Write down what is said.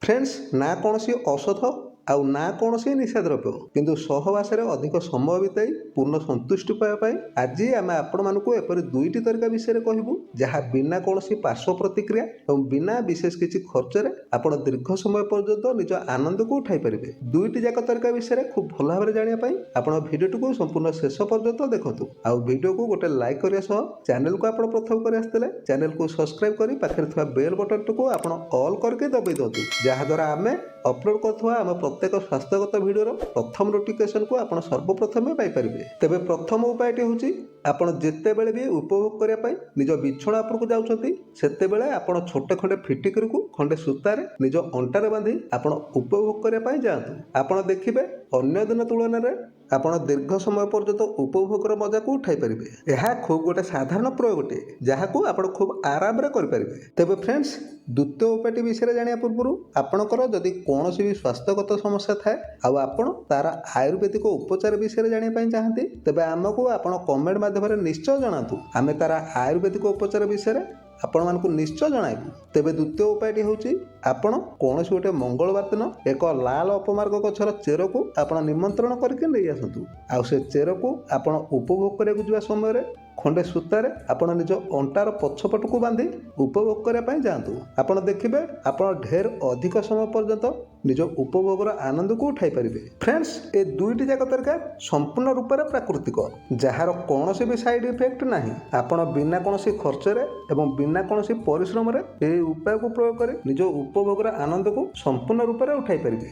Friends ना कौन औषध आउ ना कौन निशा द्रव्य किंतु सहवासरे अधिक समय बिताई पूर्ण संतुष्टि पाइबापी आज आम आपण मानक एपरी दुईटी तरीका विषय कहूँ जहाँ बिना कौन पार्श्व प्रतिक्रिया और बिना विशेष किसी खर्चरे आपण दीर्घ समय पर्यंत निज आनंद को उठाई पारे। दुईटी जाक तरीका विषय खूब भल भाव जानापी आपण भिडियो को संपूर्ण शेष पर्यंत देखु आउ भिडियो को गोटे लाइक करने सह चैनल को आप प्रथम कर आसते चैनल को सब्सक्राइब कर पाखे बेल बटन को आप ऑल करके दबाई दिंतु जहाद्वारा आम अपलोड कर आम प्रत्येक स्वास्थ्यगत भिडियो प्रथम नोटिफिकेशन को आप सर्वप्रथम पाइपर। तेरे प्रथम उपायटी हूँ आपड़ जिते बड़े भी उपभोग करने निज बिछड़ा उपरको जाऊँगी सेते बेले आपड़ छोटे खंडे फिटिकरी को खंडे सूतार निज अंटार बांधि आपड़ उपभोग करने जातु। आपड़ देखिए अन्य दिन तुलन में आपड़ दीर्घ समय पर्यंत उपभोगर मजा को उठाई पारे। यह खूब गोटे साधारण प्रयोगटे जहाँ को आप खूब आराम से करें। तेज फ्रेंड्स द्वितीय उपायटी विषय जाना पूर्व आपणकर जदि कौन भी स्वास्थ्यगत समस्या थाए आपण तार आयुर्वेदिक उपचार विषय जानापी चाहती तेज आमको आप कमेंट माध्यम निश्चय जनातु आम तार आयुर्वेदिक उपचार विषय आपण मानक निश्चय जनइबू। तेज द्वितीय उपायटी हूँ आपण कौन गोटे मंगलवार दिन एक लाल अपमार्ग गछर चेर को आप निमंत्रण करके नहीं आसतु आउ से चेर को आप उपभोग करने समय खंडे सूतार आपण निज अंटार पछपट को बांधि उपभोग करने जातु। आपड़ देखिए आप ढेर अधिक समय पर्यंत निज उपभोगर आनंद को उठाई पारे। फ्रेंड्स ए दुईटी जाक तरीका संपूर्ण रूप से प्राकृतिक जार कौन भी साइड इफेक्ट ना आपण बिना कौन खर्चरे एवं बिना कौन परिश्रम उपाय को प्रयोग कर निज उपभोगर आनंद को संपूर्ण रूप से उठाई पारे।